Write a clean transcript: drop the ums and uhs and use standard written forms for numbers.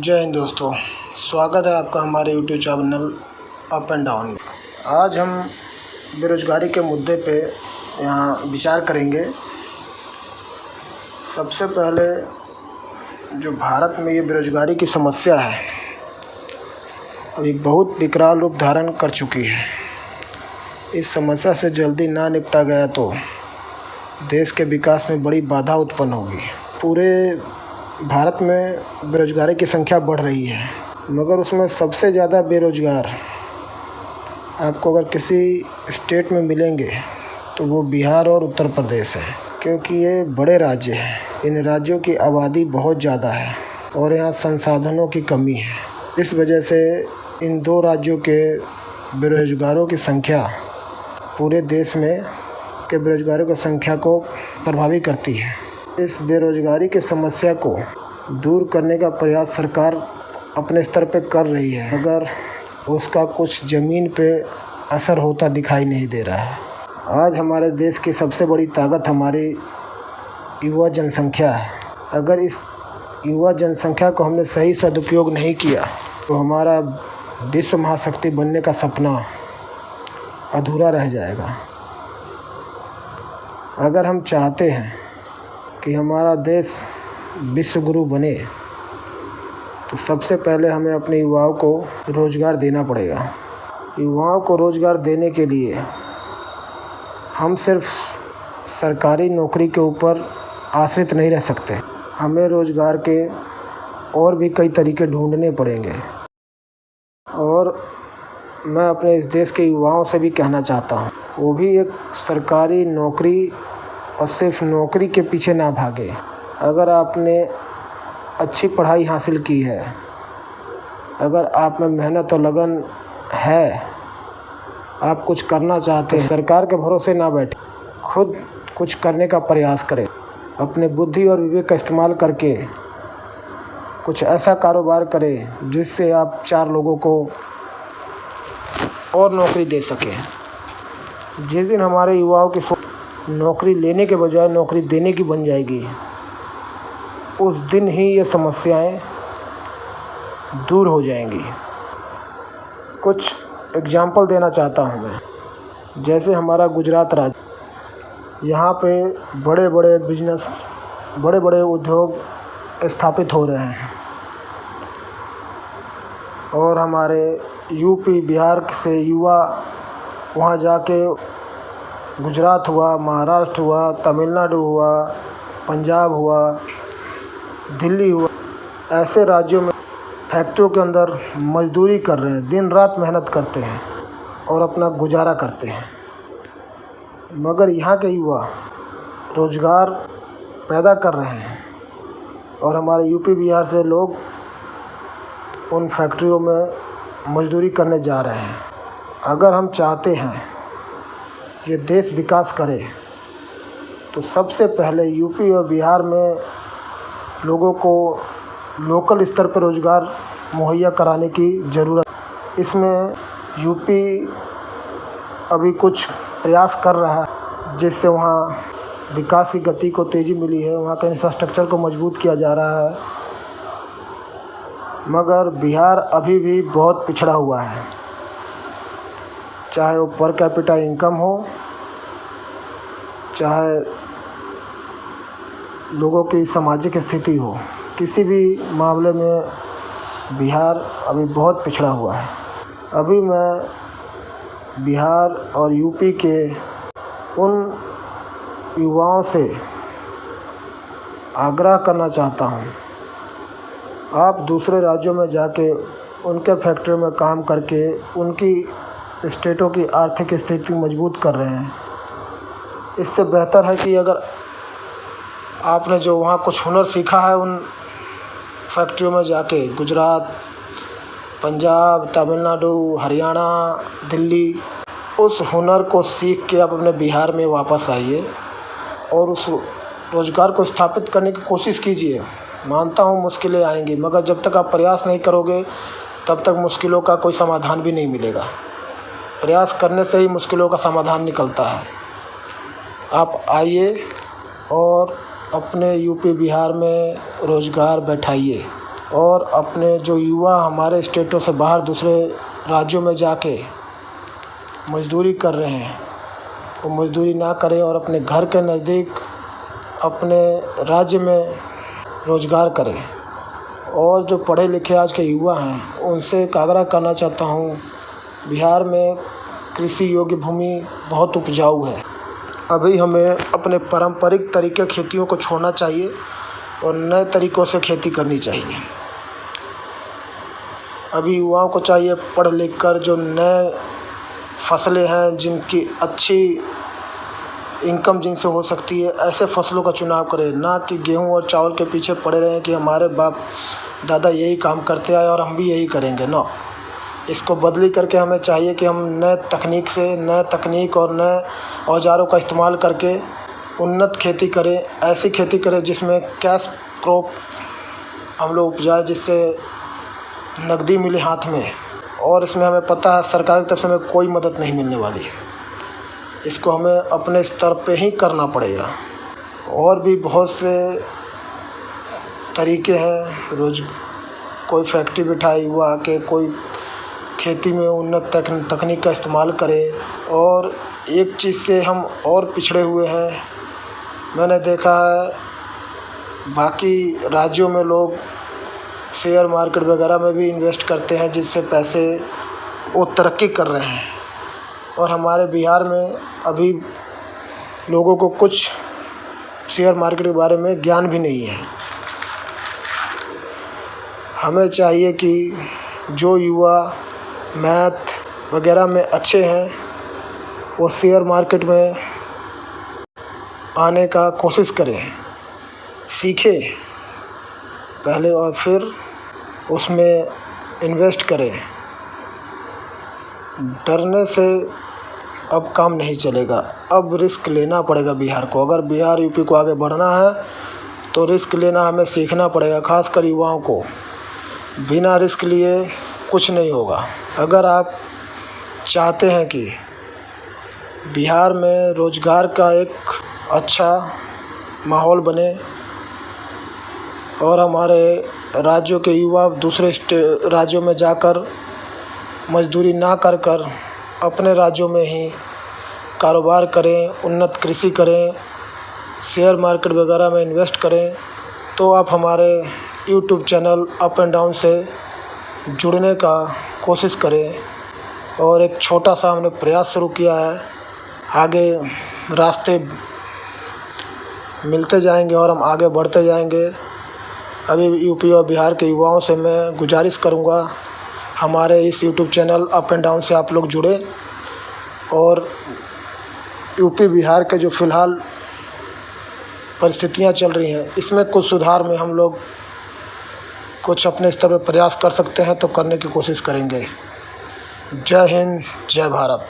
जय हिंद दोस्तों, स्वागत है आपका हमारे YouTube channel up and down में। आज हम बेरोज़गारी के मुद्दे पे यहाँ विचार करेंगे। सबसे पहले जो भारत में ये बेरोज़गारी की समस्या है अभी बहुत विकराल रूप धारण कर चुकी है। इस समस्या से जल्दी ना निपटा गया तो देश के विकास में बड़ी बाधा उत्पन्न होगी। पूरे भारत में बेरोज़गारी की संख्या बढ़ रही है, मगर उसमें सबसे ज़्यादा बेरोज़गार आपको अगर किसी स्टेट में मिलेंगे तो वो बिहार और उत्तर प्रदेश है, क्योंकि ये बड़े राज्य हैं। इन राज्यों की आबादी बहुत ज़्यादा है और यहाँ संसाधनों की कमी है। इस वजह से इन दो राज्यों के बेरोज़गारों की संख्या पूरे देश में के बेरोज़गारों की संख्या को प्रभावित करती है। इस बेरोज़गारी की समस्या को दूर करने का प्रयास सरकार अपने स्तर पे कर रही है, मगर उसका कुछ ज़मीन पे असर होता दिखाई नहीं दे रहा है। आज हमारे देश की सबसे बड़ी ताकत हमारी युवा जनसंख्या है। अगर इस युवा जनसंख्या को हमने सही सदुपयोग नहीं किया तो हमारा विश्व महाशक्ति बनने का सपना अधूरा रह जाएगा। अगर हम चाहते हैं कि हमारा देश विश्व गुरु बने तो सबसे पहले हमें अपने युवाओं को रोज़गार देना पड़ेगा। युवाओं को रोज़गार देने के लिए हम सिर्फ सरकारी नौकरी के ऊपर आश्रित नहीं रह सकते। हमें रोज़गार के और भी कई तरीके ढूंढने पड़ेंगे। और मैं अपने इस देश के युवाओं से भी कहना चाहता हूँ, वो भी एक सरकारी नौकरी और सिर्फ नौकरी के पीछे ना भागे। अगर आपने अच्छी पढ़ाई हासिल की है, अगर आप में मेहनत और लगन है, आप कुछ करना चाहते हैं, सरकार के भरोसे ना बैठे, खुद कुछ करने का प्रयास करें। अपने बुद्धि और विवेक का इस्तेमाल करके कुछ ऐसा कारोबार करें जिससे आप 4 लोगों को और नौकरी दे सकें। जिस दिन हमारे युवाओं की नौकरी लेने के बजाय नौकरी देने की बन जाएगी, उस दिन ही ये समस्याएं दूर हो जाएंगी। कुछ एग्जाम्पल देना चाहता हूँ मैं। जैसे हमारा गुजरात राज्य, यहाँ पे बड़े बड़े बिजनेस, बड़े बड़े उद्योग स्थापित हो रहे हैं और हमारे यूपी बिहार से युवा वहाँ जाके गुजरात हुआ, महाराष्ट्र हुआ, तमिलनाडु हुआ, पंजाब हुआ, दिल्ली हुआ, ऐसे राज्यों में फैक्ट्रियों के अंदर मजदूरी कर रहे हैं, दिन रात मेहनत करते हैं और अपना गुजारा करते हैं। मगर यहाँ के युवा रोज़गार पैदा कर रहे हैं और हमारे यूपी बिहार से लोग उन फैक्ट्रियों में मजदूरी करने जा रहे हैं। अगर हम चाहते हैं ये देश विकास करे तो सबसे पहले यूपी और बिहार में लोगों को लोकल स्तर पर रोज़गार मुहैया कराने की ज़रूरत। इसमें यूपी अभी कुछ प्रयास कर रहा है जिससे वहाँ विकास की गति को तेज़ी मिली है, वहाँ के इंफ्रास्ट्रक्चर को मजबूत किया जा रहा है। मगर बिहार अभी भी बहुत पिछड़ा हुआ है, चाहे वो पर कैपिटा इनकम हो, चाहे लोगों की सामाजिक स्थिति हो, किसी भी मामले में बिहार अभी बहुत पिछड़ा हुआ है। अभी मैं बिहार और यूपी के उन युवाओं से आग्रह करना चाहता हूँ, आप दूसरे राज्यों में जाके उनके फैक्ट्री में काम करके उनकी स्टेटों की आर्थिक स्थिति मजबूत कर रहे हैं। इससे बेहतर है कि अगर आपने जो वहाँ कुछ हुनर सीखा है उन फैक्ट्रियों में जाके गुजरात, पंजाब, तमिलनाडु, हरियाणा, दिल्ली, उस हुनर को सीख के आप अपने बिहार में वापस आइए और उस रोज़गार को स्थापित करने की कोशिश कीजिए। मानता हूँ मुश्किलें आएंगी, मगर जब तक आप प्रयास नहीं करोगे तब तक मुश्किलों का कोई समाधान भी नहीं मिलेगा। प्रयास करने से ही मुश्किलों का समाधान निकलता है। आप आइए और अपने यूपी बिहार में रोज़गार बैठाइए। और अपने जो युवा हमारे स्टेटों से बाहर दूसरे राज्यों में जाके मज़दूरी कर रहे हैं वो मज़दूरी ना करें और अपने घर के नज़दीक अपने राज्य में रोज़गार करें। और जो पढ़े लिखे आज के युवा हैं उनसे एक आग्रह करना चाहता हूँ, बिहार में कृषि योग्य भूमि बहुत उपजाऊ है। अभी हमें अपने पारंपरिक तरीके खेतियों को छोड़ना चाहिए और नए तरीक़ों से खेती करनी चाहिए। अभी युवाओं को चाहिए पढ़ लिख कर जो नए फसलें हैं जिनकी अच्छी इनकम जिनसे हो सकती है ऐसे फसलों का चुनाव करें, ना कि गेहूं और चावल के पीछे पड़े रहें कि हमारे बाप दादा यही काम करते आए और हम भी यही करेंगे। नो, इसको बदली करके हमें चाहिए कि हम नए तकनीक और नए औजारों का इस्तेमाल करके उन्नत खेती करें। ऐसी खेती करें जिसमें कैश क्रॉप हम लोग उपजाए, जिससे नकदी मिले हाथ में। और इसमें हमें पता है सरकार की तरफ से हमें कोई मदद नहीं मिलने वाली। इसको हमें अपने स्तर पे ही करना पड़ेगा। और भी बहुत से तरीके हैं, कोई फैक्ट्री बिठाए युवा के, कोई खेती में उन्नत तकनीक का इस्तेमाल करे। और एक चीज़ से हम और पिछड़े हुए हैं, मैंने देखा है बाकी राज्यों में लोग शेयर मार्केट वगैरह में भी इन्वेस्ट करते हैं जिससे पैसे वो तरक्की कर रहे हैं। और हमारे बिहार में अभी लोगों को कुछ शेयर मार्केट के बारे में ज्ञान भी नहीं है। हमें चाहिए कि जो युवा मैथ वगैरह में अच्छे हैं वो शेयर मार्केट में आने का कोशिश करें, सीखें पहले और फिर उसमें इन्वेस्ट करें। डरने से अब काम नहीं चलेगा, अब रिस्क लेना पड़ेगा बिहार को। अगर बिहार यूपी को आगे बढ़ना है तो रिस्क लेना हमें सीखना पड़ेगा, खासकर युवाओं को। बिना रिस्क लिए कुछ नहीं होगा। अगर आप चाहते हैं कि बिहार में रोज़गार का एक अच्छा माहौल बने और हमारे राज्यों के युवा दूसरे राज्यों में जाकर मज़दूरी ना कर अपने राज्यों में ही कारोबार करें, उन्नत कृषि करें, शेयर मार्केट वगैरह में इन्वेस्ट करें, तो आप हमारे YouTube channel up and down से जुड़ने का कोशिश करें। और एक छोटा सा हमने प्रयास शुरू किया है, आगे रास्ते मिलते जाएंगे और हम आगे बढ़ते जाएंगे। अभी यूपी और बिहार के युवाओं से मैं गुजारिश करूंगा, हमारे इस YouTube channel up and down से आप लोग जुड़े और यूपी बिहार के जो फ़िलहाल परिस्थितियां चल रही हैं इसमें कुछ सुधार में हम लोग कुछ अपने स्तर पर प्रयास कर सकते हैं तो करने की कोशिश करेंगे। जय हिंद, जय भारत।